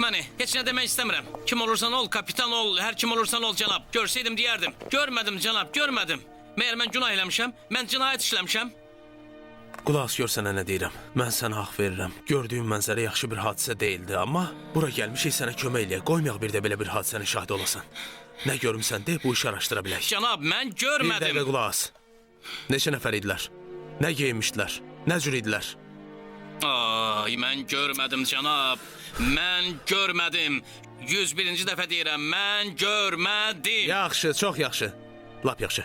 məni. Heç nə demək istəmirəm. Kim olursan ol, kapitan ol, hər kim olursan ol cənab. Görsəydim deyərdim. Görmədim cənab, görmədim. Məyər mən günah eləmişəm? Mən cinayət işləmişəm? Qulaq as, gör sənə nə deyirəm. Mən sənə haqq verirəm. Gördüyüm mənzərə yaxşı bir hadisə deyildi, amma bura gəlmişik sənə kömək eləyək. Qoymayaq bir də belə bir hadisənin şahidi olasan. Nə görmüsən de, bu işi araşdıra bilək. Cənab, mən Bir görmədim. dəqiqə qulaq as. Neçə nəfər idilər? Nə geyinmişdilər? Nə cür idilər? Ay, mən görmədim cənab. Mən görmədim. 101-ci dəfə deyirəm, mən görmədim. Yaxşı, çox yaxşı. Lap yaxşı.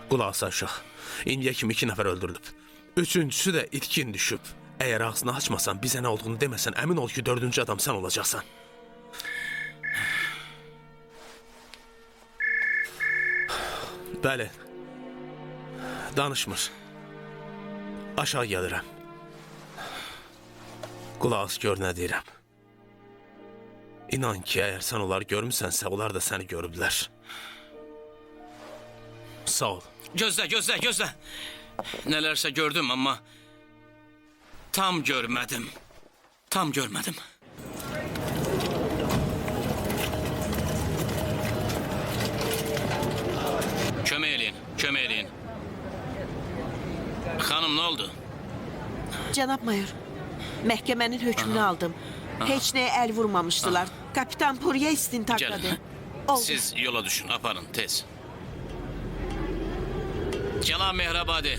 Qulaq as uşaq. İndiyə kimi 2 nəfər öldürülüb. Üçüncüsü də itkin düşüb. Əgər ağzını açmasan, bizə nə olduğunu deməsən, əmin ol ki, 4-cü adam sən olacaqsan. Bəli. Danışmır. Aşağı gəlirəm. Qulaq as, gör nə deyirəm. İnan ki, əgər sən onları görmüsənsə, onlar da səni görüblər. Sağ ol. Gözlə, gözlə, gözlə. Nələrsə gördüm, amma tam görmədim. Tam görmədim. Kömək eləyin, kömək eləyin. Xanım, nə oldu? Cənab mayor, məhkəmənin hökmünü aldım. Heç nəyə əl vurmamışdılar. Kapitan Purya istintaqladı. Gəlin, siz yola düşün, aparın, tez. Cənab Mehrabadi.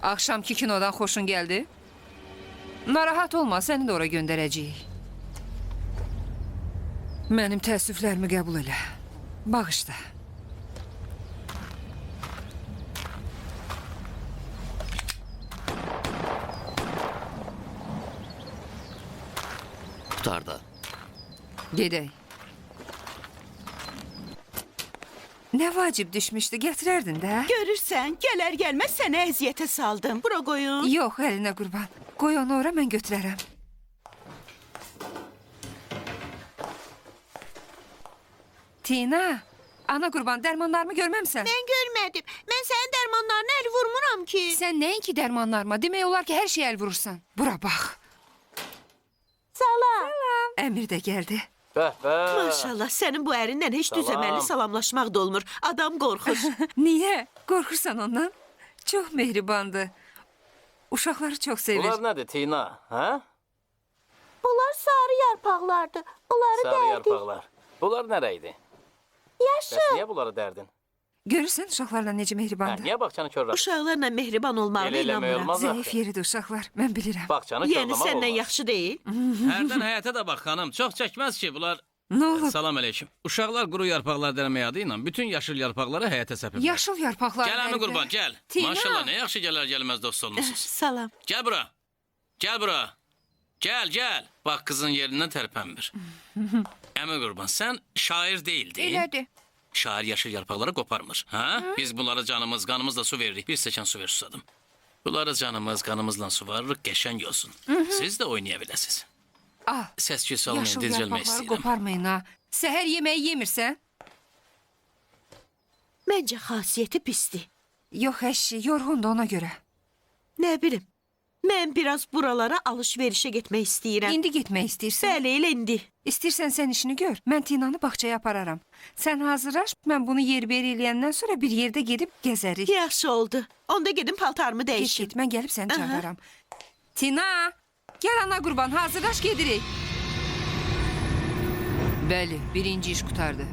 Akşamki kinodan xoşun gəldi? Narahat olma, səni də ora göndərəcəyik. Mənim təəssüflərimi qəbul elə. Bağışla. Qutardı. Gedək. Nə vacib düşmüşdü, gətirərdin də? Görürsən, gələr gəlməz sənə əziyyətə saldım. Bura qoyun. Yox, əlinə qurban. Qoy onu ora, mən götürərəm. Tina, ana qurban, dərmanlarımı görməmsən? Mən görmədim. Mən sənin dərmanlarına əl vurmuram ki. Sən nəinki dərmanlarıma? Demək olar ki, hər şeyə əl vurursan. Bura bax. Salam. Əmir də gəldi. Maşallah, sənin bu ərindən heç düzəməlli salamlaşmaq da olmur. Adam qorxur. Niyə? Qorxursan ondan? Çox mehribandır. Uşaqları çox sevir. Bunlar nədir Tina, hə? Bunlar sarı yarpaqlardır. Onları Sarı dərdik. yarpaqlar. Bunlar nərəydi? Yaşıl. Bəs niyə bunları dərdin? Görürsən uşaqlarla necə Hə, mehribandır? niyə bağçanı körlər? Uşaqlarla mehriban olmağına Elə eləmək inanmıram. olmaz Zəif axı. yeridir uşaqlar, mən bilirəm. Bağçanı Yəni körləmək səndən olmaz. yaxşı deyil. Hərdən həyətə də bax, xanım. Çox çəkməz ki, bunlar... Nə olub? Salam əleykum. Uşaqlar quru yarpaqlar dərmək adı ilə bütün yaşıl yarpaqları həyətə səpiblər. Yaşıl yarpaqlar. Gəl əmi qurban, gəl. Tina. Maşallah, nə yaxşı gələr gəlməz dost olmusunuz. Salam. Gəl bura. Gəl bura. Gəl, gəl. Bax, qızın yerindən tərpənmir. Əmi qurban, sən şair deyildin. Elədir. Şair yaşıl yarpaqları qoparmır. Hə? Biz bunlara canımız, qanımızla su veririk. Bir stəkan su ver, susadım. Bunlara canımız, qanımızla su varırıq, qəşəng olsun. Siz də oynaya biləsiniz. Al. Səs-küy salmayın, Yaşıl dilcəlmək yarpaqları istəyirəm. qoparmayın ha. Səhər yeməyi yemirsən? Məncə xasiyyəti pisdir. Yox əşi, yorğundur ona görə. Nə bilim. Mən biraz buralara alış-verişə getmək istəyirəm. İndi getmək istəyirsən? Bəli, elə indi. İstəyirsən sən işini gör. Mən Tinanı bağçaya apararam. Sən hazırlaş, mən bunu yer-beri eləyəndən sonra bir yerdə gedib gəzərik. Yaxşı oldu. Onda gedim paltarımı Get, dəyişim. get, mən gəlib səni çağıraram. Tina, gəl ana qurban, hazırlaş gedirik. Bəli, birinci iş qutardı.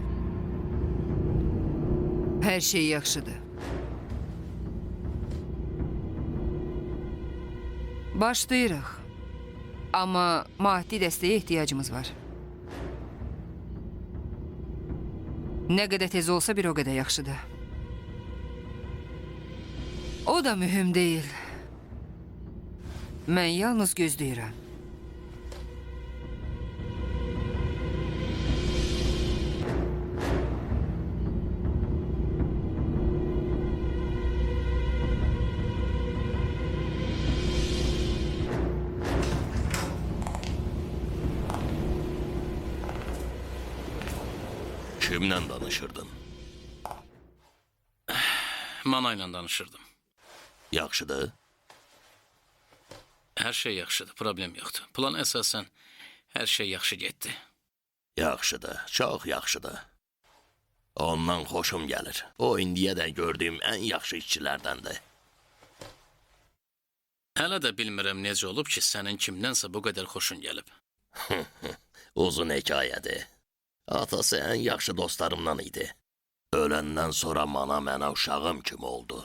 Hər şey yaxşıdır. Başlayırıq. Amma maddi dəstəyə ehtiyacımız var. Nə qədər tez olsa bir o qədər yaxşıdır. O da mühüm deyil. Mən yalnız gözləyirəm. Kimlə danışırdın? Manayla danışırdım. Yaxşıdır. Hər şey yaxşıdır, problem yoxdur. Plan əsasən hər şey yaxşı getdi. Yaxşıdır, çox yaxşıdır. Ondan xoşum gəlir. O indiyədən gördüyüm ən yaxşı işçilərdəndir. Hələ də bilmirəm necə olub ki, sənin kimdənsə bu qədər xoşun gəlib. Uzun hekayədir. Atası ən yaxşı dostlarımdan idi. Öləndən sonra mana mənə uşağım kimi oldu.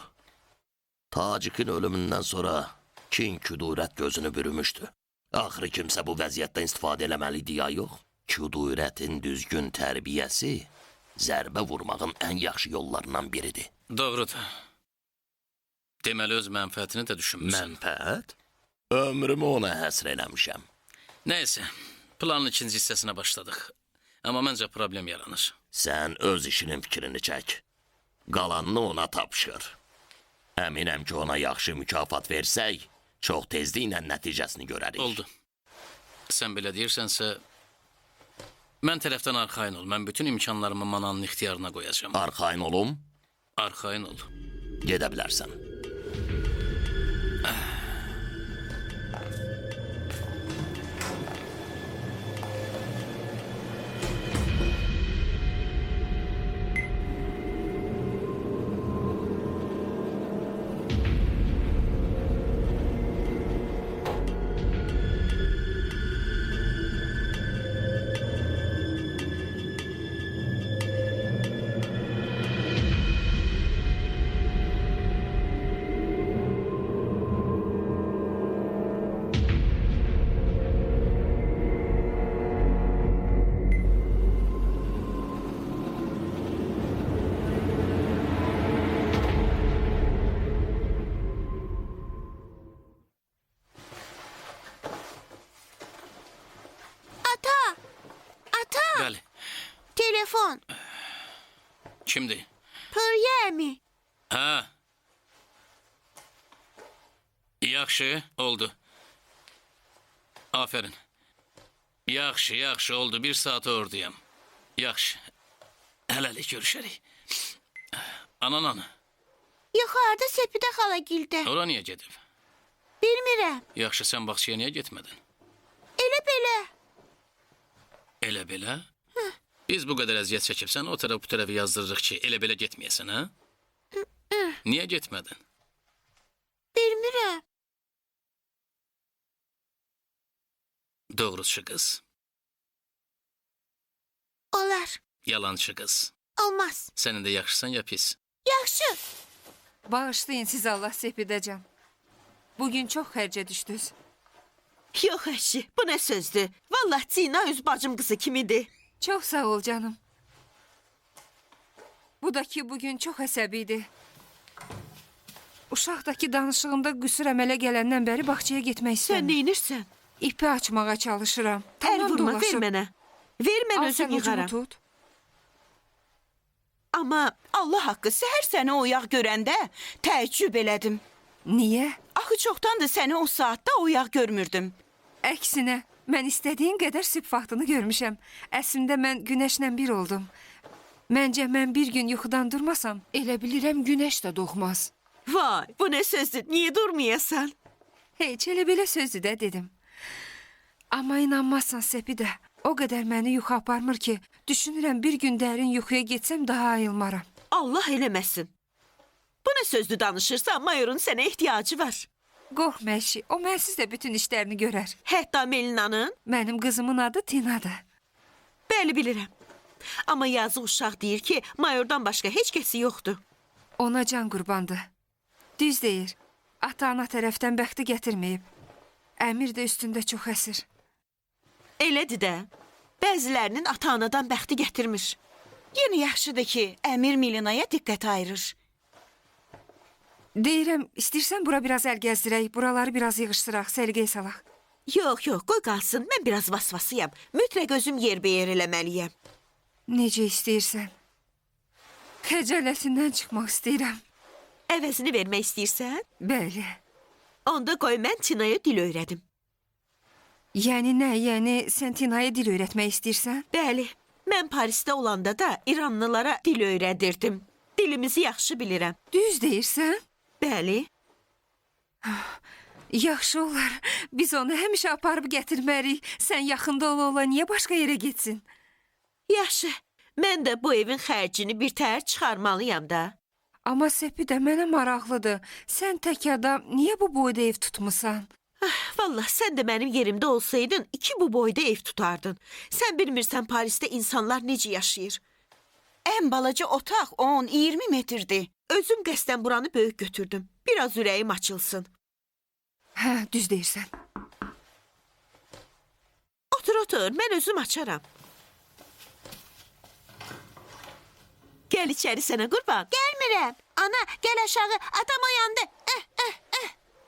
Tacikin ölümündən sonra kin küdurət gözünü bürümüşdü. Axırı kimsə bu vəziyyətdən istifadə eləməlidir ya yox. Küdurətin düzgün tərbiyəsi zərbə vurmağın ən yaxşı yollarından biridir. Doğrudur. Deməli öz mənfəətini də düşünmüsən. Mənfəət? Ömrümü ona həsr eləmişəm. Nəysə, planın ikinci hissəsinə başladıq. Amma məncə problem yaranır. Sən öz işinin fikrini çək. Qalanını ona tapşır. Əminəm ki, ona yaxşı mükafat versək, çox tezliklə nəticəsini görərik. Oldu. Sən belə deyirsənsə, mən tərəfdən arxayın ol. Mən bütün imkanlarımı mananın ixtiyarına qoyacağım. Arxayın olum, Arxayın ol. gedə bilərsən. Bəli. Telefon. Kimdir? Pırye mi? Hə. Yaxşı, oldu. Aferin. Yaxşı, yaxşı oldu. Bir saat oradayam. Yaxşı. Hələlik görüşərik. Anan. Yuxarıda Sepidə xala gildə. Ora niyə gedib? Bilmirəm. Yaxşı, sən bağçaya niyə getmədin? Elə belə. Elə belə? Biz bu qədər əziyyət çəkib sən o tərəf bu tərəfi yazdırırıq ki, elə belə getməyəsən, hə? Niyə getmədin? Bilmirəm. Doğrusu qız. Olar. Yalançı qız. Olmaz. Sənin də yaxşısan ya pis? Yaxşı. Bağışlayın siz Allah Sepidəcan. Bugün çox xərcə düşdünüz. Yox əşi, bu nə sözdür? Vallahi Cina öz bacım qızı kimidir. Çox sağ ol canım. Bu da ki bugün çox əsəbi idi. Uşaqdakı danışığında qüsur əmələ gələndən bəri bağçaya getmək Sən istəmir. neynirsən? İpi açmağa çalışıram. Əl vurma, ver mənə. Ver mən Al özüm sən ucunu yığaram. tut. Amma Allah haqqı, səhər səni oyaq görəndə təəccüb elədim. Niyə? Axı çoxdandır səni o saatda oyaq görmürdüm. Əksinə, mən istədiyim qədər sübh vaxtını görmüşəm. Əslində mən günəşlə bir oldum. Məncə mən bir gün yuxudan durmasam, elə bilirəm günəş də doğmaz. vay, bu nə sözdür? Niyə durmayasan? Heç elə belə sözdü də dedim. Amma inanmazsan Sepidə, o qədər məni yuxu aparmır ki, düşünürəm bir gün dərin yuxuya getsəm daha ayılmaram. Allah eləməsin. Bu nə sözdür danışırsan? Mayorun sənə ehtiyacı var. Qorxma əşi, o mənsiz də bütün işlərini görər. Hətta Melinanın? Mənim qızımın adı Tinadır. Bəli bilirəm. Amma yazıq uşaq deyir ki, mayordan başqa heç kəsi yoxdur. Ona can qurbandır. Düz deyir. Ata-ana tərəfdən bəxti gətirməyib. Əmir də üstündə çox əsir. Elədir də. Bəzilərinin ata-anadan bəxti gətirmiş. Yenə yaxşıdır ki, Əmir Milinaya diqqət ayırır. Deyirəm, istəyirsən bura biraz əl gəzdirək, buraları biraz yığışdıraq, səliqəyə salaq. Yox, yox, qoy qalsın. Mən biraz vasvasıyam. Mütləq özüm yerbəyer eləməliyəm. Necə istəyirsən. Xəcaləsindən çıxmaq istəyirəm. Əvəzini vermək istəyirsən? Bəli. Onda qoy mən Tinaya dil öyrədim. Yəni nə? Yəni sən Tinaya dil öyrətmək istəyirsən? Bəli, mən Parisdə olanda da İranlılara dil öyrədirdim. Dilimizi yaxşı bilirəm. Düz deyirsən? Bəli. Yaxşı olar. Biz onu həmişə aparıb gətirmərik. Sən yaxında ola-ola niyə başqa yerə getsin? Yaxşı, mən də bu evin xərcini bir təhər çıxarmalıyam da. Amma Səpi də mənə maraqlıdır. Sən tək adam niyə bu boyda ev tutmusan? Vallah, sən də mənim yerimdə olsaydın, 2 bu boyda ev tutardın. Sən bilmirsən Parisdə insanlar necə yaşayır. Ən balaca otaq 10-20 metrdir. Özüm qəsdən buranı böyük götürdüm. Biraz ürəyim açılsın. Hə, düz deyirsən. Otur, otur, mən özüm açaram. Gəl içəri sənə qurban. Gəlmirəm. Ana, gəl aşağı. Adam oyandı.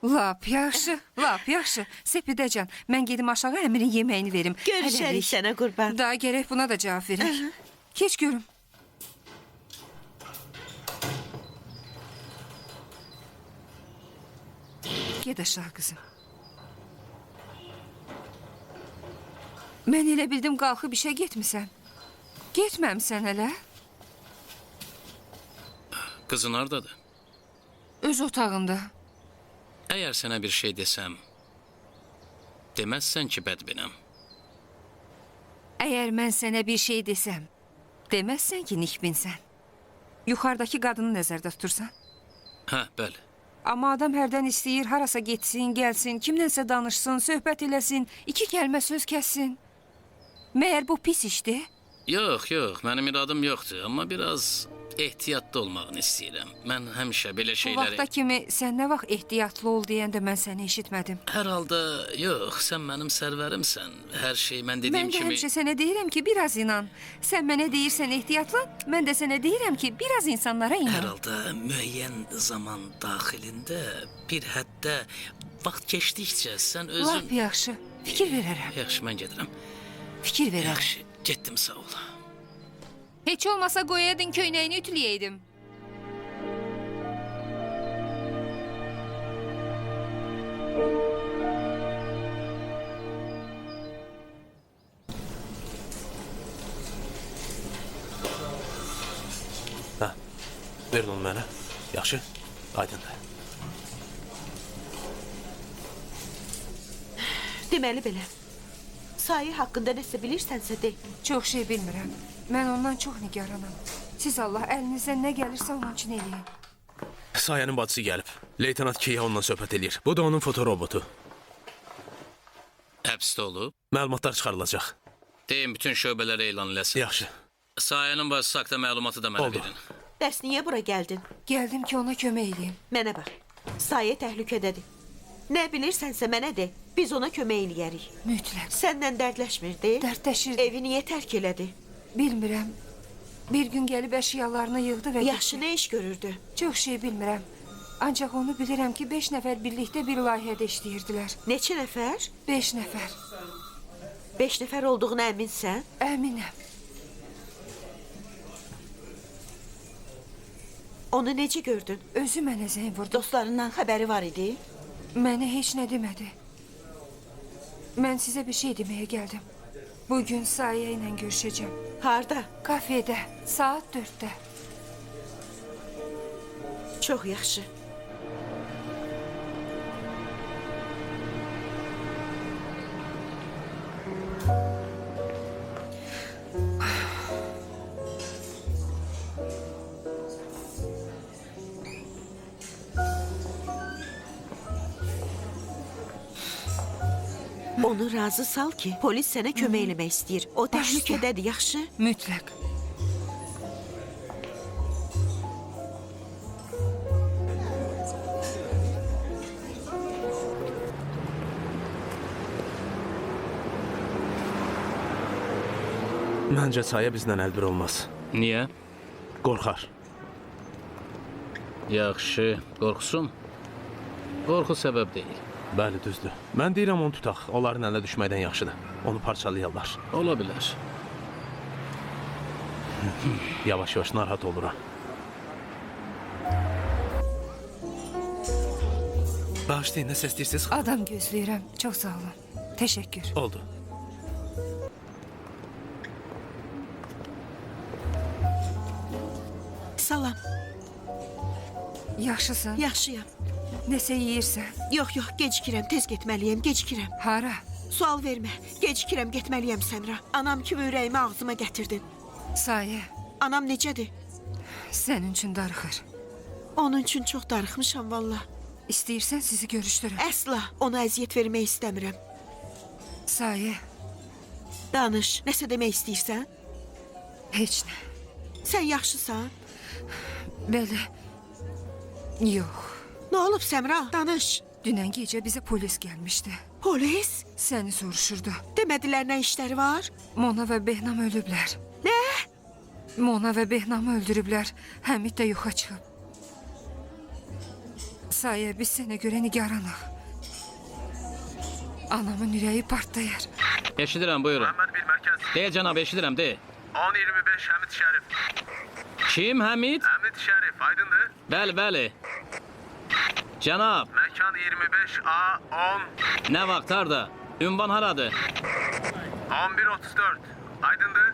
Lap yaxşı, lap yaxşı. Səpidəcan, mən gedim aşağı Əmirin yeməyini verim. Görüşərik sənə qurban. Daha gərək buna da cavab verək. Keç görüm. Ged aşağı qızım. Mən elə bildim qalxıb işə getmisən. Getməmsən hələ? Qızın hardadır? Öz otağında. Əgər sənə bir şey desəm, deməzsən ki, bədbinəm. Əgər mən sənə bir şey desəm, deməzsən ki, nikbinsən. Yuxarıdakı qadını nəzərdə tutursan. Hə, bəli. Amma adam hərdən istəyir, harasa getsin, gəlsin, kimlənsə danışsın, söhbət eləsin, 2 kəlmə söz kəssin. Məyər bu pis işdir? Yox, yox, mənim iradım yoxdur, amma biraz ehtiyatlı olmağını istəyirəm. Mən həmişə belə Bu şeyləri... vaxta kimi sən nə vaxt ehtiyatlı ol deyəndə mən səni eşitmədim. Hər halda yox, sən mənim sərvərimsən. Hər şey mən dediyim Mən də kimi... həmişə sənə deyirəm ki, biraz inan. Sən mənə deyirsən ehtiyatlı, mən də sənə deyirəm ki, biraz insanlara Hər inan. halda müəyyən zaman daxilində bir həddə vaxt keçdikcə sən özün... Lap yaxşı, fikir verərəm. Yaxşı, mən gedirəm. Fikir verərəm. Yaxşı, getdim, sağ ol. Heç olmasa qoyaydın köynəyini ütüləyəydim. Hə, verin onu mənə. Yaxşı, aydındır. Deməli belə. Sayı haqqında nəsə bilirsənsə de. Çox şey bilmirəm. Mən ondan çox nigaranam. Siz Allah əlinizdən nə gəlirsə onun üçün eləyin. Sayənin bacısı gəlib. Leytenant Keya onunla söhbət eləyir. Bu da onun fotorobotu. Həbsdə olub. Məlumatlar çıxarılacaq. Deyin, bütün şöbələrə elan eləsin. Yaxşı. Sayənin bacısı haqda məlumatı da mənə Oldu. verin. Bəs niyə bura gəldin? Gəldim ki, ona kömək eləyim. Mənə bax. Sayə təhlükədədir. Nə bilirsənsə mənə de. Biz ona kömək eləyərik. Mütləq. Səndən dərdləşmirdi? Dərdləşirdi. Evi niyə tərk elədi? Bilmirəm. Bir gün gəlib əşyalarını yığdı və Yaxşı nə iş görürdü? Çox şey bilmirəm. Ancaq onu bilirəm ki, 5 nəfər birlikdə bir layihədə işləyirdilər. Neçə nəfər? 5 nəfər. 5 nəfər olduğuna əminsən? Əminəm. Onu necə gördün? Özü mənə zəng vurdu. Dostlarından xəbəri var idi? Mənə heç nə demədi. Mən sizə bir şey deməyə gəldim. Bugün Sayə ilə görüşəcəm. Harda? Kafedə, saat 4-də. Çox yaxşı. Onu razı sal ki, polis sənə kömək eləmək istəyir. O təhlükədədir, yaxşı? Mütləq. Məncə Sayə bizlə əlbir olmaz. Niyə? Qorxar. Yaxşı, qorxsun. Qorxu səbəb deyil. Bəli, düzdür. Mən deyirəm onu tutaq. Onların əlinə düşməkdən yaxşıdır. Onu parçalayarlar. Ola bilər. Yavaş-yavaş narahat oluram. Bağışlayın, nə səs deyirsiniz? Adam gözləyirəm. Çox sağ olun. Təşəkkür. Oldu. Salam. Yaxşısan? Yaxşıyam. Nəsə yeyirsən? Yox, gecikirəm. Tez getməliyəm, gecikirəm. Hara? Sual vermə. Gecikirəm, getməliyəm Səmra. Anam kimi ürəyimi ağzıma gətirdin. Sayə, Anam necədir? sənin üçün darıxır. Onun üçün çox darıxmışam valla. İstəyirsən sizi görüşdürüm. Əsla ona əziyyət vermək istəmirəm. Sayə, Danış, nəsə demək istəyirsən? heç nə. Sən yaxşısan? Bəli. Yox. Nə olub Səmra? Danış. Dünən gecə bizə polis gəlmişdi. Polis? Səni soruşurdu. Demədilər nə işləri var? Mona və Behnam ölüblər. Nə? Mona və Behnamı öldürüblər. Həmid də yoxa çıxıb. Sayə, biz sənə görə nigaranıq. Anamın ürəyi partlayır. Eşidirəm, buyurun. Məhəmməd bir mərkəz. De, cənab, eşidirəm, de. 10-25 Həmid Şərif. Kim, Həmid? Həmid Şərif, aydındır? Bəli, bəli. Cənab, Məkan 25A10 nə vaxt, harda? Ünvan haradır? 1134. Aydındır?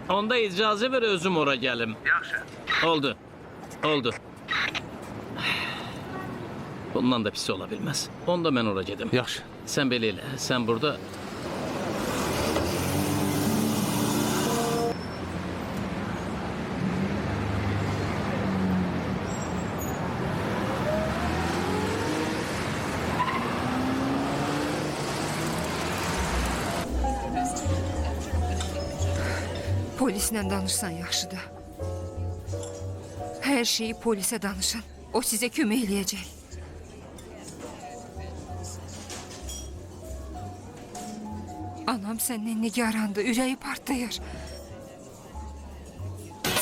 Onda icazə ver özüm ora gəlim. Yaxşı. Oldu. Bundan da pis ola bilməz. Onda mən ora gedim. Yaxşı. Sən belə elə, sən burada. Polislə danışsan yaxşıdır. Hər şeyi polisə danışın. O sizə kömək eləyəcək. Anam səndən nigarandı, ürəyi partlayır.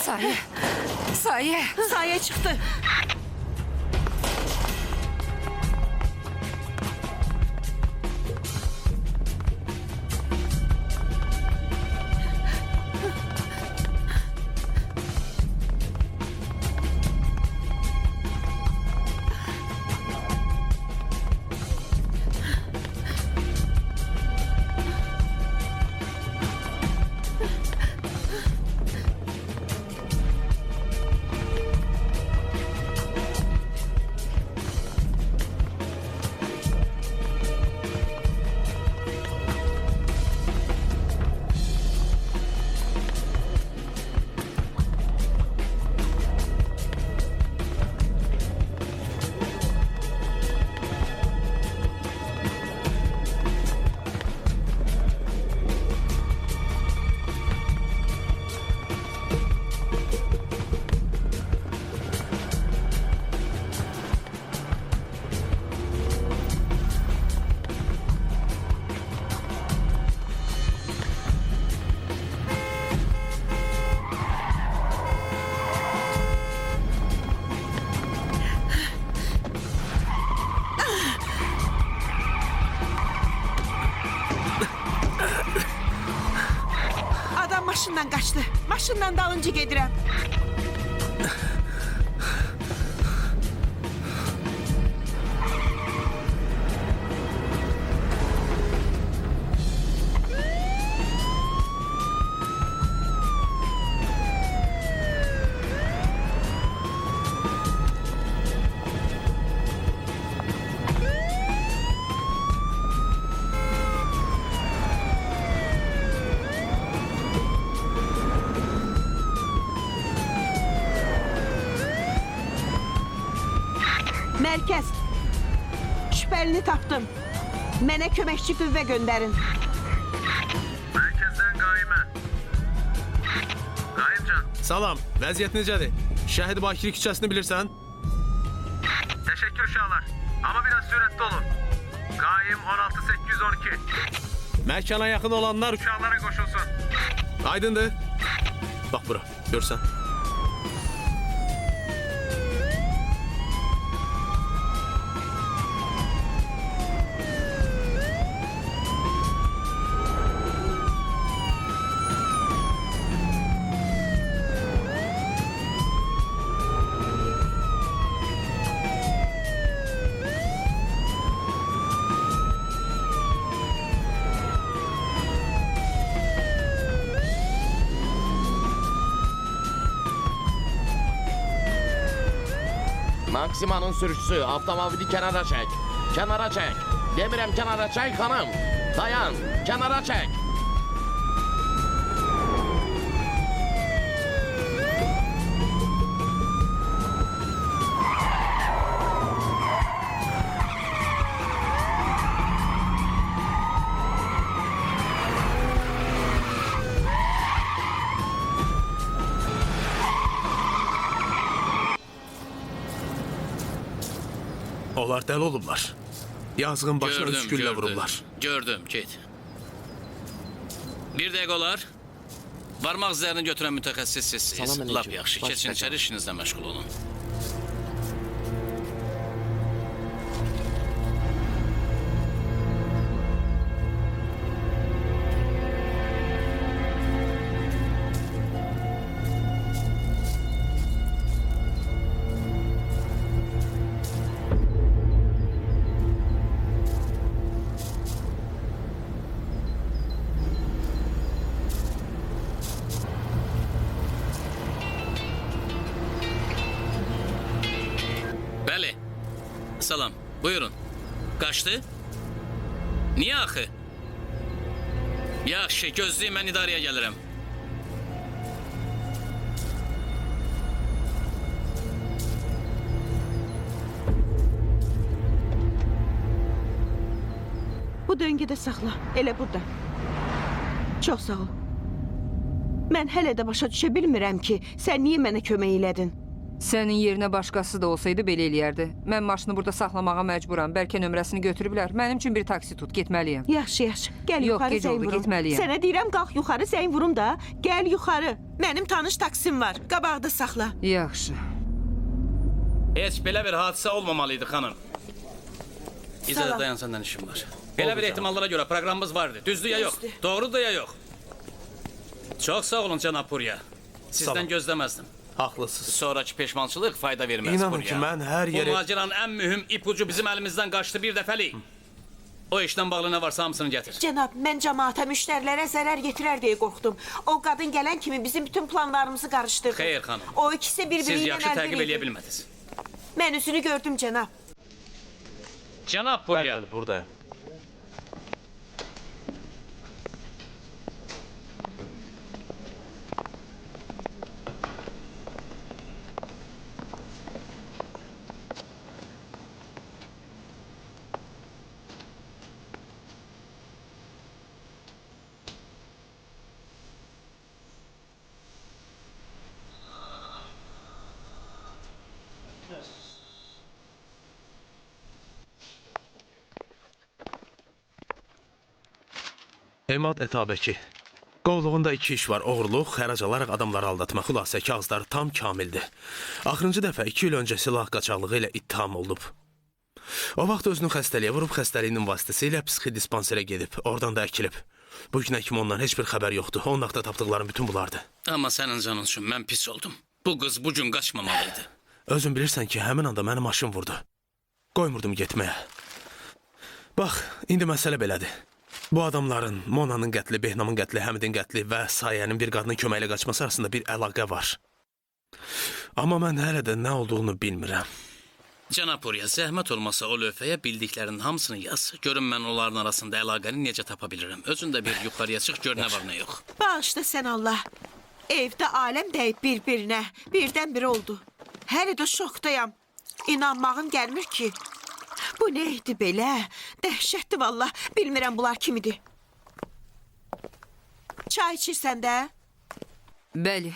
Sayə! Sayə çıxdı. Maşından qaçdı. Maşından dalınca gedirəm. Mərkəz. Şübhəlini tapdım. Mənə köməkçi qüvvə göndərin. Mərkəzdən Qaimə. Qaimcan. Salam, vəziyyət necədir? Şəhid Bakiri küçəsini bilirsən? Təşəkkür uşaqlar. Amma biraz sürətli olun. Qaim 16812. Məkana yaxın olanlar uşaqlara qoşulsun. Aydındır. Bax bura, görsən. Maksimanın sürücüsü, avtomobili kənara çək. Kənara çək. Demirəm kənara çək, xanım. Dayan, kənara çək. Onlar dəli olublar. Yazığın başına üç güllə vurublar. Gördüm, get. Bir dəqiqə olar. Barmaq izlərini götürən mütəxəssis sizsiz. Salam Lap əleykum. yaxşı, Baş keçin təkan. içəri işinizlə məşğul olun. Bəli. Salam. Buyurun. Qaçdı? Niyə axı? Yaxşı, gözləyin, mən idarəyə gəlirəm. Bu döngədə saxla, elə burada. Çox sağ ol. Mən hələ də başa düşə bilmirəm ki, sən niyə mənə kömək elədin? Sənin yerinə başqası da olsaydı belə eləyərdi. Mən maşını burada saxlamağa məcburam. Bəlkə nömrəsini götürüblər. Mənim üçün bir taksi tut, getməliyəm. Yaxşı, yaxşı. Gəl Yox, yuxarı gec zəng oldu, vurum. getməliyəm. Sənə deyirəm, qalx yuxarı zəng vurum da. Gəl yuxarı. Mənim tanış taksim var. Qabaqda saxla. Yaxşı. Heç belə bir hadisə olmamalıydı, xanım. İzah Salam. dayan, səndən işim var. Belə bir ehtimallara görə proqramımız vardı. Düzdür ya yox? Düzdür. Doğrudur ya yox? Çox sağ olun, cənab Purya. Sizdən Salam. gözləməzdim. Haqlısınız. Sonraki peşmançılıq fayda verməz. İnanın Purya. ki, mən hər Bu yeri... maceranın ən mühüm ipucu bizim əlimizdən qaçdı bir dəfəlik. O işdən bağlı nə varsa hamısını gətir. Cənab, mən cəmaata, müştərilərə zərər yetirər deyə qorxdum. O qadın gələn kimi bizim bütün planlarımızı qarışdırdı. Xeyr, xanım. O ikisi birbiri Siz ilə yaxşı əlbir təqib idi. eləyə bilmədiniz. Mən üzünü gördüm, cənab. Cənab Purya. Buradayım. Emad Ətabəki. Qovluğunda iki iş var. Oğurluq, xərac alaraq adamları aldatma. Xülasə kağızları tam kamildir. Axırıncı dəfə 2 il öncə silah qaçaqlığı ilə ittiham olunub. O vaxt özünü xəstəliyə vurub, xəstəliyinin vasitəsilə psixi dispanserə gedib. Oradan da əkilib. Bu günə kimi ondan heç bir xəbər yoxdur. Onun haqda tapdıqlarım bütün bunlardır. Amma sənin canın üçün mən pis oldum. Bu qız bu gün qaçmamalıydı. Özün bilirsən ki, həmin anda məni maşın vurdu. Qoymurdum getməyə. Bax, indi məsələ belədir. Bu adamların, Monanın qətli, Behnamın qətli, Həmidin qətli və Sayənin bir qadının köməklə qaçması arasında bir əlaqə var. Amma mən hələ də nə olduğunu bilmirəm. Cənab Purya, zəhmət olmasa o lövhəyə bildiklərinin hamısını yaz. Görün mən onların arasında əlaqəni necə tapa bilirəm. Özün də bir yuxarıya çıx, gör nə var nə yox. Bağışla sən Allah. Evdə aləm dəyib bir-birinə. Birdən biri oldu. Hələ də şokdayam. İnanmağım gəlmir ki. Bu nə idi belə? Dəhşətdir vallah. Bilmirəm bunlar kimidir. Çay içirsən də? Bəli.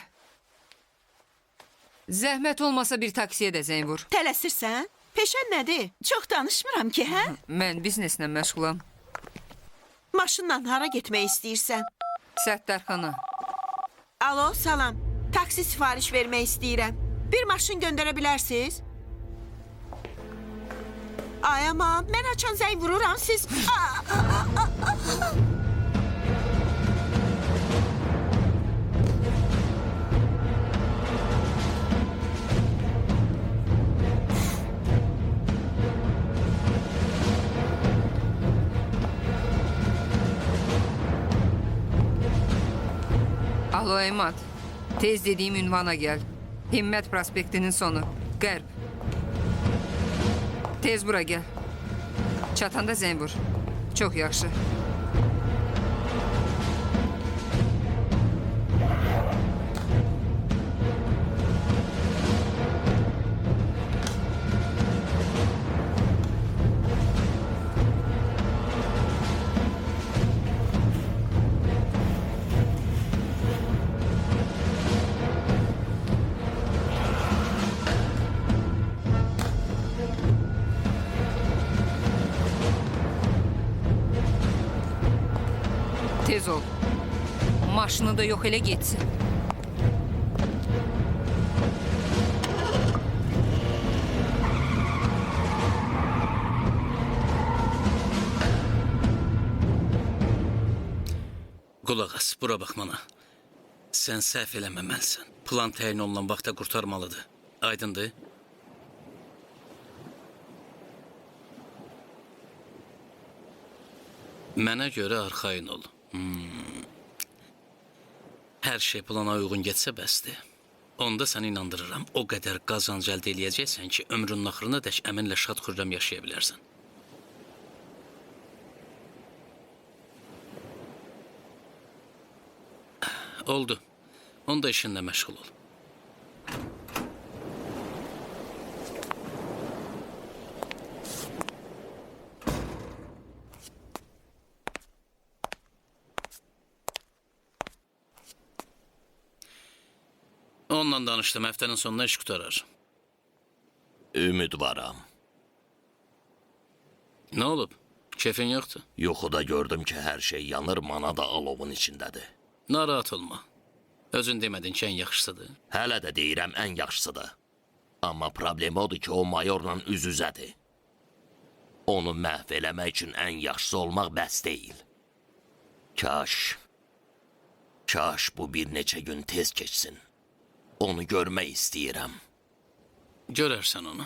Zəhmət olmasa bir taksiyə də zəng vur. Tələsirsən? Peşən nədir? Çox danışmıram ki, hə? Mən bizneslə məşğulam. Maşınla hara getmək istəyirsən? Səttarxana. Alo, salam. Taksi sifariş vermək istəyirəm. Bir maşın göndərə bilərsiz? Ay aman, mən açan zəng vururam, siz... Alo Emad. Tez dediyim ünvana gəl. Himmət prospektinin sonu. Qərb. Tez bura gəl. Çatanda zəng vur. Çox yaxşı. Tez ol. Maşını da yox elə getsin. Qulaq as, bura bax mana. Sən səhv eləməməlisən. Plan təyin olunan vaxta qurtarmalıdır. Aydındır? Mənə görə arxayın ol. Hər şey plana uyğun getsə bəsdir. Onda səni inandırıram. O qədər qazanc əldə eləyəcəksən ki, ömrünün axırına dək əminlə şad xürrəm yaşaya bilərsən. Oldu. Onda işinlə məşğul ol. Onunla danışdım, həftənin sonuna iş qutarar. Ümidvaram. Nə olub? Keyfin yoxdur? Yuxuda gördüm ki, hər şey yanır, mana da alovun içindədir. Narahat olma. Özün demədin ki, ən yaxşısıdır. Hələ də deyirəm ən yaxşısıdır. Amma problem odur ki, o mayorla üz-üzədir. Onu məhv eləmək üçün ən yaxşısı olmaq bəs deyil. Kaş bu bir neçə gün tez keçsin. Onu görmək istəyirəm. Görərsən onu.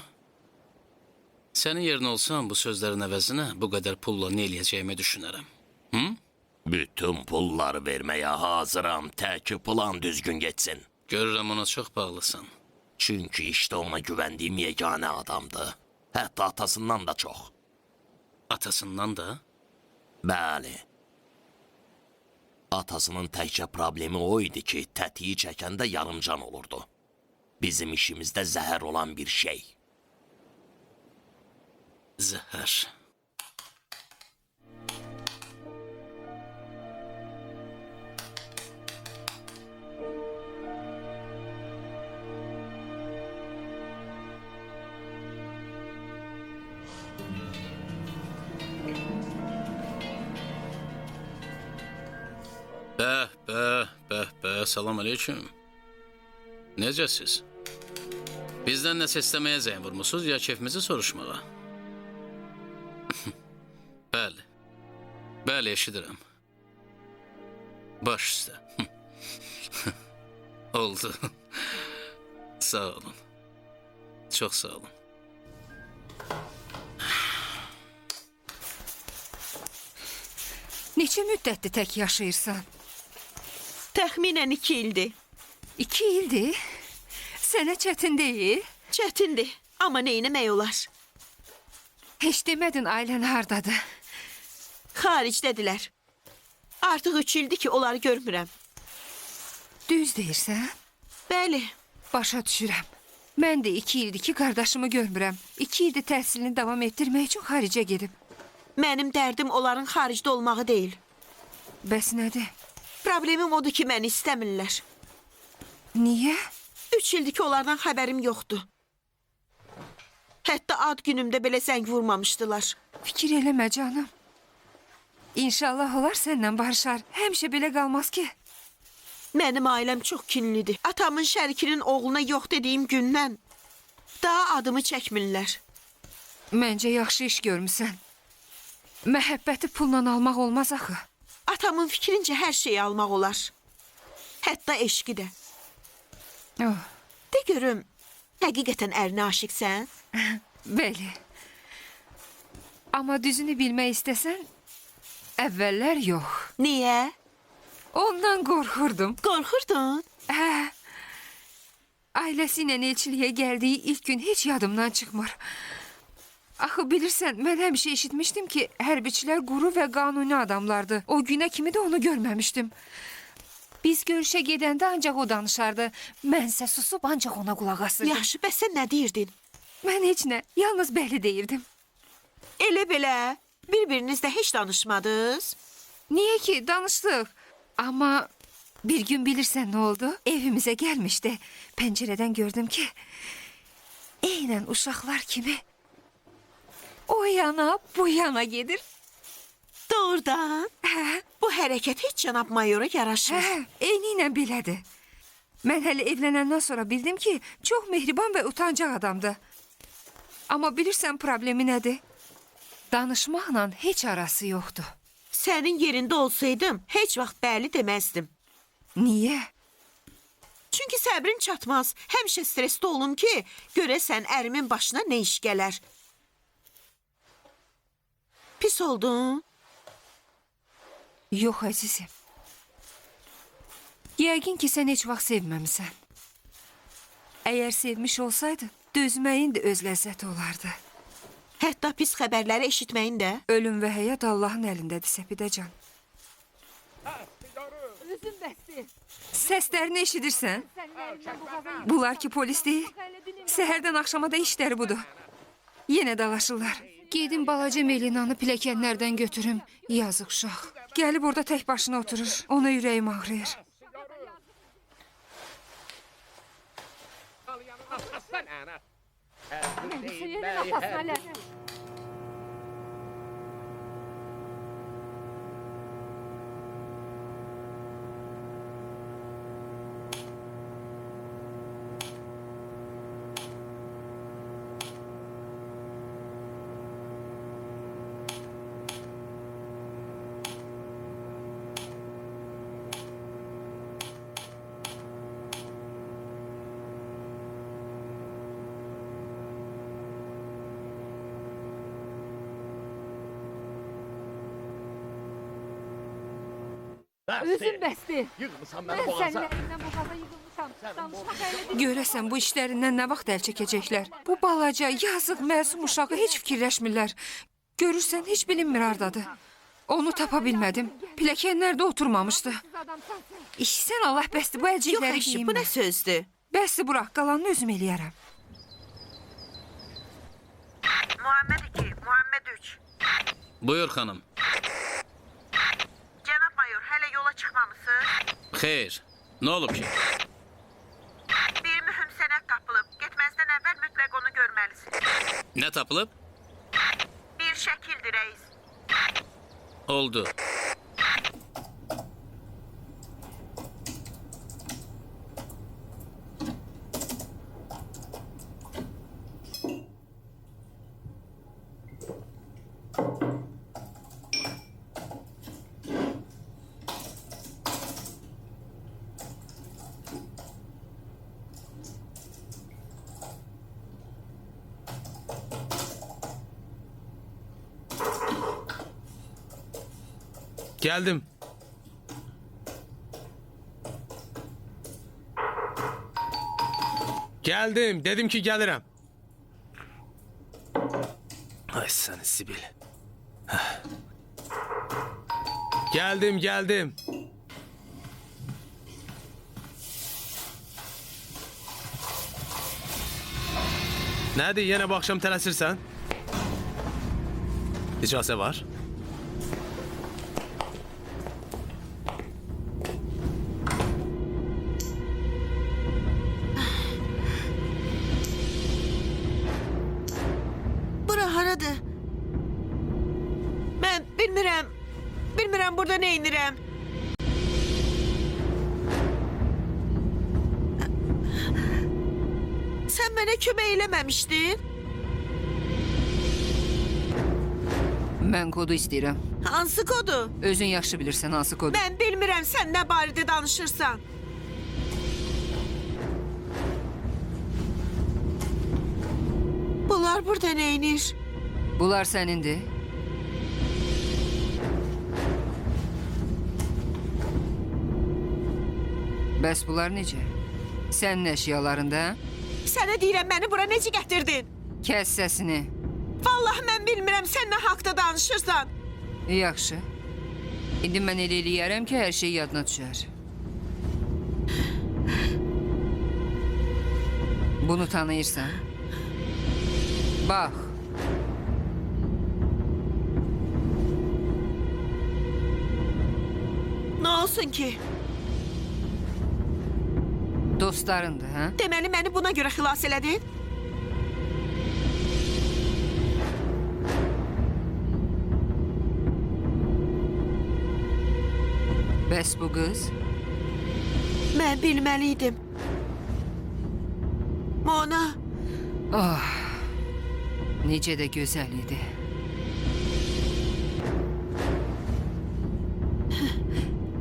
Sənin yerinə olsam bu sözlərin əvəzinə bu qədər pulla nə eləyəcəyimi düşünərəm. Hı? Bütün pulları verməyə hazıram, tək plan düzgün getsin. Görürəm ona çox bağlısan. Çünki işte ona güvəndiyim yeganə adamdır. Hətta atasından da çox. Atasından da? Bəli. Atasının təkcə problemi o idi ki, tətiyi çəkəndə yarımcan olurdu. Bizim işimizdə zəhər olan bir şey. Zəhər. Bəh, salam aleyküm. Necəsiz? Bizdən nəsə istəməyə zəng vurmusunuz, ya keyfimizi soruşmağa? Bəli, eşidirəm. Baş üstə. Oldu. Sağ olun. Çox sağ olun. Neçə müddətdir tək yaşayırsan? Təxminən 2 ildir. 2 ildir? Sənə çətin deyil? Çətindir, amma neynəmək olar? Heç demədin ailən hardadır? Xaricdədirlər. Artıq 3 ildir ki, onları görmürəm. Düz deyirsən? Bəli, Başa düşürəm. Mən də 2 ildir ki, qardaşımı görmürəm. 2 ildir təhsilini davam etdirmək üçün xaricə gedib. mənim dərdim onların xaricdə olmağı deyil. Bəs nədir? Problemim odur ki, məni istəmirlər. Niyə? 3 ildir ki, onlardan xəbərim yoxdur. Hətta ad günümdə belə zəng vurmamışdılar. Fikir eləmə canım. İnşallah olar səndən barışar. Həmişə belə qalmaz ki. Mənim ailəm çox kinlidir. Atamın şərikinin oğluna yox dediyim gündən daha adımı çəkmirlər. Məncə yaxşı iş görmüsən. Məhəbbəti pulla almaq olmaz axı. Atamın fikrincə hər şeyi almaq olar. Hətta eşqi də. Oh, De görüm, həqiqətən ərinə aşiqsən? bəli. Amma düzünü bilmək istəsən, əvvəllər yox. Niyə? Ondan qorxurdum. Qorxurdun? Hə. Ailəsi ilə elçiliyə gəldiyi ilk gün heç yadımdan çıxmır. Axı bilirsən, mən həmişə eşitmişdim ki, hərbiçilər quru və qanuni adamlardı. O günə kimi də onu görməmişdim. Biz görüşə gedəndə ancaq o danışardı. Mənsə susub ancaq ona qulaq asırdım. Yaxşı, bəs sən nə deyirdin? Mən heç nə, yalnız bəli deyirdim. Elə belə, bir-birinizlə heç danışmadınız? Niyə ki, danışdıq. Amma bir gün bilirsən nə oldu? Evimizə gəlmişdi. Pəncərədən gördüm ki, eynən uşaqlar kimi o yana, bu yana gedir. Doğrudan? Hə, Bu hərəkət heç cənab mayora yaraşmır. hə, eynən belədir. Mən hələ evlənəndən sonra bildim ki, çox mehriban və utancaq adamdır. Amma bilirsən problemi nədir? Danışmaqla heç arası yoxdur. Sənin yerində olsaydım, heç vaxt bəli deməzdim. Niyə? Çünki səbrim çatmaz. Həmişə stresdə olum ki, görəsən ərimin başına nə iş gələr. Pis oldun? Yox, əzizim. Yəqin ki, sən heç vaxt sevməmisən. Əgər sevmiş olsaydın, dözməyin də öz ləzzəti olardı. Hətta pis xəbərləri eşitməyin də. Ölüm və həyat Allahın əlindədir, Səpidəcan. Səslərini eşidirsən? Bunlar ki, polis deyil. Səhərdən axşama da işləri budur. Yenə dalaşırlar. Gedim balaca Melinanı pilləkənlərdən götürüm. Yazıq uşaq. Gəlib orada tək başına oturur. Ona ürəyim ağrıyır. Özün bəsdir. Yığmısan Mən məni boğaza. sənin əlindən bu qaza yığılmışam. Danışmaq əylə Görəsən bu işlərindən nə vaxt əl çəkəcəklər? Bu balaca, yazıq, məsum uşağı heç fikirləşmirlər. Görürsən, heç bilinmir hardadır. Onu tapa bilmədim. Pilləkənlərdə oturmamışdı. İşsən Allah bəsdir, bu Yox, əlcikləri əşi, bu geyinmə. nə sözdür? Bəsdir, burax, qalanını özüm eləyərəm. Muhammed 2, Muhammed 3. Buyur xanım. Cənab mayor, hələ yola çıxmamısınız? Xeyr. Nə olub ki? Bir mühüm sənəd tapılıb. Getməzdən əvvəl mütləq onu görməlisiniz. Nə tapılıb? Bir şəkildir, rəis. Oldu. Geldim. Geldim. Dedim ki gelirim. Ay seni Sibil. Heh. Geldim, geldim. Nədir, yenə bu axşam tələsirsən? İcazə var. Bura haradır? Mən bilmirəm. bilmirəm burada nə edirəm. Sən mənə kömək eləməmişdin? Mən kodu istəyirəm. Hansı kodu? Özün yaxşı bilirsən hansı kodu. Mən bilmirəm sən nə barədə danışırsan. Bunlar burada nə edir? Bunlar sənindir. Bəs bunlar necə? Sənin əşyalarında? Sənə deyirəm məni bura necə gətirdin? Kəs səsini. Vallahi mən bilmirəm sən nə haqda danışırsan. Yaxşı. İndi mən elə eləyərəm ki, hər şey yadına düşər. Bunu tanıyırsan? Bax. Nə olsun ki? Dostlarındır, hə? Deməli məni buna görə xilas elədin? Bəs bu qız? Mən bilməliydim. Mona, Oh, necə də gözəl idi.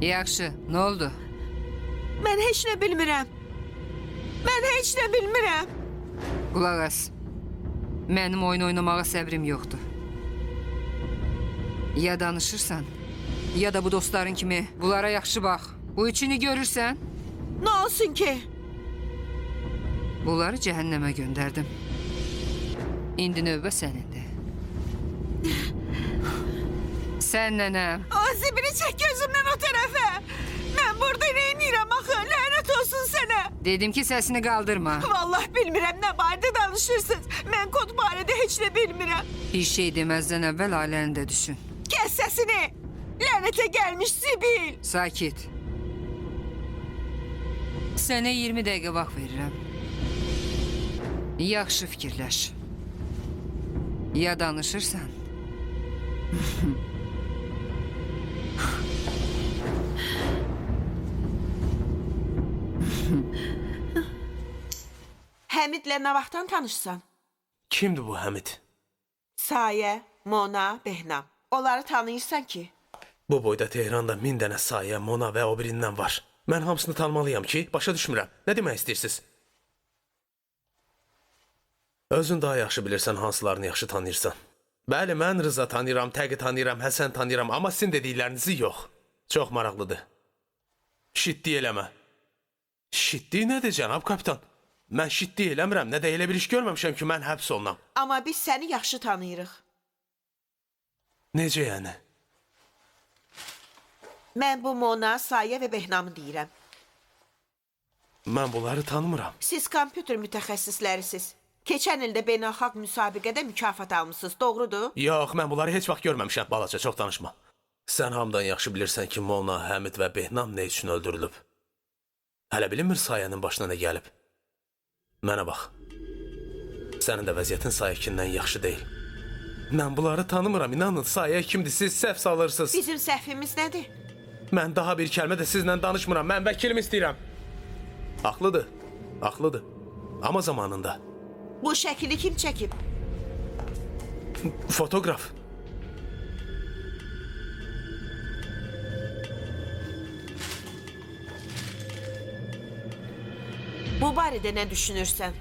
Yaxşı, nə oldu? mən heç nə bilmirəm. Mən heç nə bilmirəm. Qulaq as. Mənim oyun oynamağa səbrim yoxdur. Ya danışırsan, ya da bu dostların kimi bunlara yaxşı bax. Bu üçünü görürsən, Nə olsun ki? bunları cəhənnəmə göndərdim. İndi növbə sənindir. Sən nənəm. O zibini çək gözümdən o tərəfə. Mən burada nə edirəm axı? Lənət olsun sənə. Dedim ki, səsini qaldırma. Vallahi bilmirəm nə barədə danışırsınız. Mən kod barədə heç nə bilmirəm. Bir şey deməzdən əvvəl ailəni də düşün. Kəs səsini. Lənətə gəlmiş Sibil. Sakit. Sənə 20 dəqiqə vaxt verirəm. Yaxşı fikirləş. Ya danışırsan? Həmidlə nə vaxtdan tanışsan? Kimdir bu Həmid? Sayə, Mona, Behnam. Onları tanıyırsan ki? Bu boyda Tehranda 1000 dənə Sayə, Mona və o birindən var. Mən hamısını tanımalıyam ki, başa düşmürəm. Nə demək istəyirsiniz? Özün daha yaxşı bilirsən hansılarını yaxşı tanıyırsan. Bəli, mən Rıza tanıyıram, Təqi tanıyıram, Həsən tanıyıram, amma sizin dediklərinizi yox. Çox maraqlıdır. Şitlik eləmə. Şitlik nədir cənab kapitan? Mən şitlik eləmirəm, nə də elə bir iş görməmişəm ki, mən həbs olunam. Amma biz səni yaxşı tanıyırıq. Necə yəni? Mən bu Mona, Sayə və Behnamı deyirəm. Mən bunları tanımıram. Siz kompüter mütəxəssislərisiz. Keçən ildə beynəlxalq müsabiqədə mükafat almışsınız, doğrudur? Yox, mən bunları heç vaxt görməmişəm, balaca, çox danışma. Sən hamıdan yaxşı bilirsən ki, Mona, Həmid və Behnam nə üçün öldürülüb? Hələ bilinmir Sayənin başına nə gəlib? Mənə bax. Sənin də vəziyyətin Sayəkindən yaxşı deyil. Mən bunları tanımıram, inanın, Sayə kimdir, siz səhv salırsınız. Bizim səhvimiz nədir? Mən daha bir kəlmə də sizlə danışmıram, mən vəkilimi istəyirəm. Haqlıdır, haqlıdır. Amma zamanında. Bu şəkili kim çəkib? Fotoqraf. Bu barədə nə düşünürsən?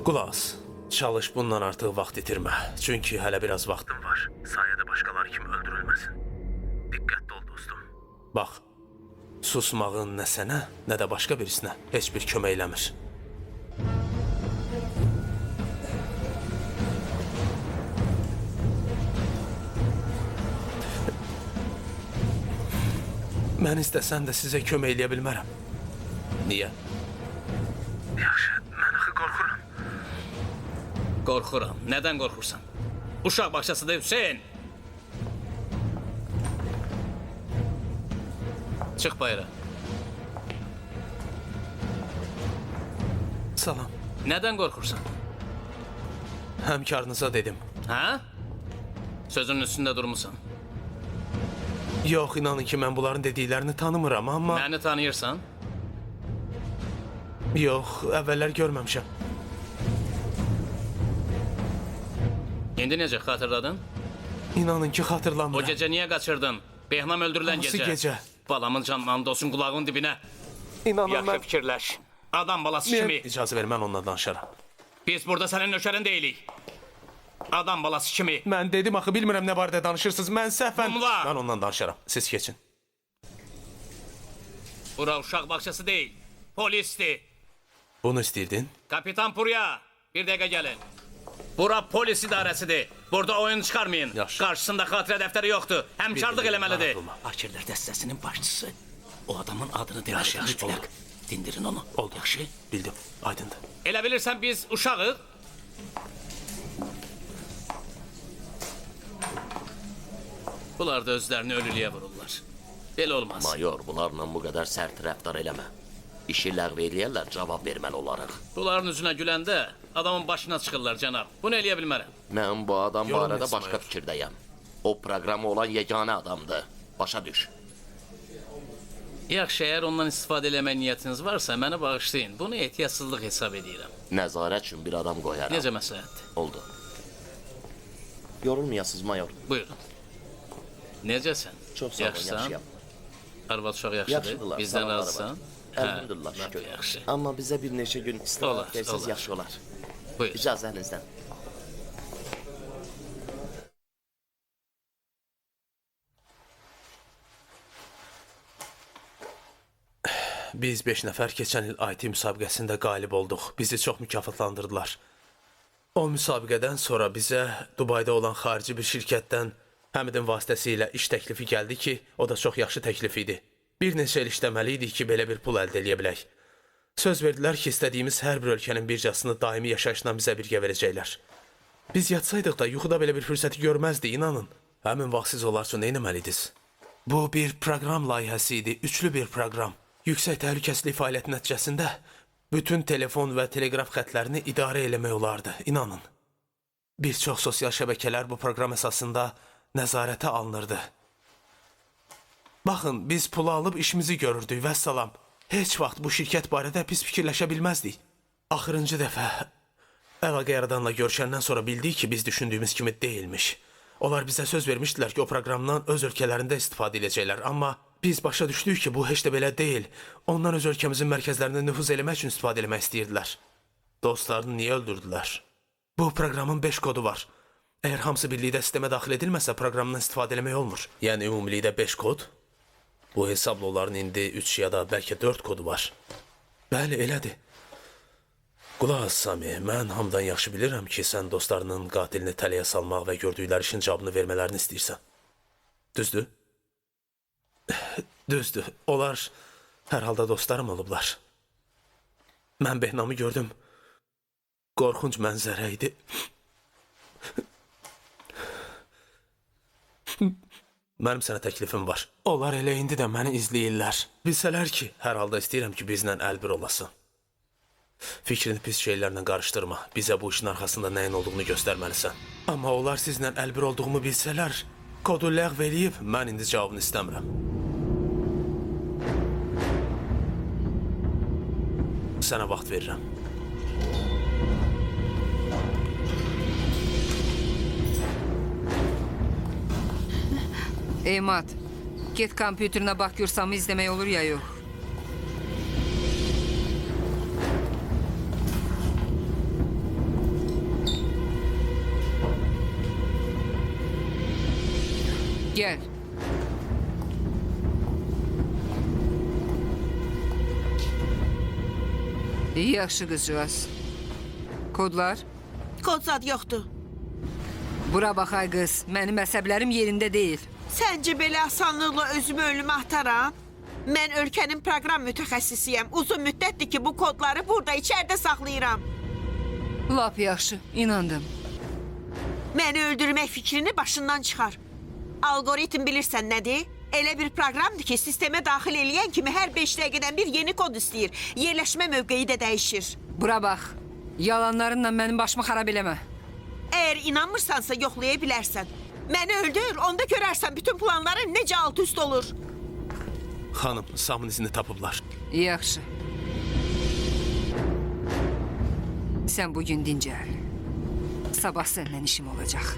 Qulaq as, çalış bundan artıq vaxt itirmə. Çünki hələ biraz vaxtım var. Sayədə başqaları kimi öldürülməsin. Diqqətli ol dostum. Bax, susmağın nə sənə, nə də başqa birisinə heç bir kömək eləmir. Mən istəsəm də sizə kömək eləyə bilmərəm. Niyə? Yaxşı, mən axı qorxuram. Qorxuram. Nədən qorxursan? Uşaq bağçasıdır Hüseyin. Çıx bayıra. Salam. Nədən qorxursan? Həmkarınıza dedim. Hə? Sözünün üstündə durmusan. Yox, inanın ki, mən bunların dediklərini tanımıram, amma... Məni tanıyırsan? Yox, əvvəllər görməmişəm. İndi necə xatırladın? İnanın ki, O xatırlamıram. gecə niyə qaçırdın? Behnam öldürülən Hansı gecə. gecə? Balamın canından olsun qulağın dibinə. İnanın Yaxşı mən... fikirləş. Adam balası kimi. İcazə ver, mən onunla danışaram. Biz burada sənin nökərin deyilik. Adam balası kimi. Mən dedim axı, bilmirəm nə barədə danışırsınız. Mən səhvən... Mumla! Mən ondan danışaram. Siz keçin. Bura uşaq bağçası deyil. Polisdir. Bunu istəyirdin? Kapitan Purya, bir dəqiqə gəlin. Bura polis idarəsidir. Burada oyun çıxarmayın. Yaxşı. Qarşısında xatirə dəftəri yoxdur. Həmkarlıq eləməlidir. Olma. Akirlər dəstəsinin başçısı. O adamın adını demək Yaxşı, mütləq. Dindirin onu. Oldu. Yaxşı. Bildim, aydındır. Elə bilirsən biz uşağıq? Bunlar da özlərini ölülüyə vururlar. Belə olmaz. Mayor, bunlarla bu qədər sərt rəftar eləmə. İşi ləğv eləyərlər, cavab verməli olarıq. Bunların üzünə güləndə adamın başına çıxırlar cənab. Bunu eləyə bilmərəm. Mən bu adam Yorulma barədə İsmail. başqa fikirdəyəm. O proqramı olan yeganə adamdır. Başa düş. Yaxşı, əgər ondan istifadə eləmək niyyətiniz varsa, məni bağışlayın. Bunu ehtiyatsızlıq hesab edirəm. Nəzarət üçün bir adam qoyaram. Necə məsləhətdir? Oldu. Yorulmayasınız, mayor. Buyurun. Necəsən? Çox sağ olun, Yaxşısan? yaxşıyam. Arvad uşaq yaxşıdır. Yaxşıdırlar, Bizdən sağolları razısan? var. Elhamdülillah, lap şükür. yaxşı. Amma bizə bir neçə gün Olar, istirahət versəz olar. yaxşı olar. Buyur. İcazənizdən. Biz 5 nəfər keçən il IT müsabiqəsində qalib olduq. Bizi çox mükafatlandırdılar. O müsabiqədən sonra bizə Dubayda olan xarici bir şirkətdən Həmidin vasitəsilə iş təklifi gəldi ki, o da çox yaxşı təklif idi. Bir neçə il işləməli idik ki, belə bir pul əldə edə bilək. Söz verdilər ki, istədiyimiz hər bir ölkənin bircasını daimi yaşayışla bizə birgə verəcəklər. Biz yatsaydıq da yuxuda belə bir fürsəti görməzdik, inanın. Həmin vaxt siz onlar üçün nə etməliydiniz? Bu bir proqram layihəsi idi, üçlü bir proqram. Yüksək təhlükəsizlik fəaliyyəti nəticəsində bütün telefon və teleqraf xətlərini idarə eləmək olardı, inanın. Bir çox sosial şəbəkələr bu proqram əsasında nəzarətə alınırdı. Baxın, biz pulu alıb işimizi görürdük, vəssalam. Heç vaxt bu şirkət barədə pis fikirləşə bilməzdik. Axırıncı dəfə əlaqə yaradanla görüşəndən sonra bildik ki, biz düşündüyümüz kimi deyilmiş. Onlar bizə söz vermişdilər ki, o proqramdan öz ölkələrində istifadə edəcəklər, amma biz başa düşdük ki, bu heç də belə deyil. Onlar öz ölkəmizin mərkəzlərində nüfuz eləmək üçün istifadə eləmək istəyirdilər. Dostlarını niyə öldürdülər? Bu proqramın 5 kodu var. Əgər hamısı birlikdə sistemə daxil edilməsə, proqramdan istifadə eləmək olmur. Yəni, ümumilikdə 5 kod. Bu hesabla onların indi 3 ya da bəlkə 4 kodu var. Bəli, elədir. Qulaq as, Sami, mən hamdan yaxşı bilirəm ki, sən dostlarının qatilini tələyə salmaq və gördükləri işin cavabını vermələrini istəyirsən. Düzdür? Düzdür. Onlar hər halda dostlarım olublar. Mən Behnamı gördüm. Qorxunc mənzərə idi. Mənim sənə təklifim var. Onlar elə indi də məni izləyirlər. Bilsələr ki, hər halda istəyirəm ki, bizlə əlbir olasın. Fikrini pis şeylərlə qarışdırma. Bizə bu işin arxasında nəyin olduğunu göstərməlisən. Amma onlar sizlə əlbir olduğumu bilsələr, kodu ləğv eləyib, mən indi cavabını istəmirəm. Sənə vaxt verirəm. Emat, get kompüterinə bax görsamı izləmək olur ya yox. Gəl. Yaxşı qızcığaz. Kodlar? Kod zad yoxdur. Bura bax ay qız, mənim əsəblərim yerində deyil. Səncə belə asanlıqla özümü ölümə ataram? Mən ölkənin proqram mütəxəssisiyəm. Uzun müddətdir ki, bu kodları burada içəridə saxlayıram. Lap yaxşı, inandım. Məni öldürmək fikrini başından çıxar. Algoritm bilirsən nədir? Elə bir proqramdır ki, sistemə daxil eləyən kimi hər 5 dəqiqədən bir yeni kod istəyir. Yerləşmə mövqeyi də dəyişir. Bura bax, yalanlarınla mənim başımı xarab eləmə. Əgər inanmırsansa yoxlaya bilərsən. Məni öldür, onda görərsən bütün planların necə alt üst olur. Xanım, Samın izini tapıblar. Yaxşı. Sən bugün dincəl. Sabah səndən işim olacaq.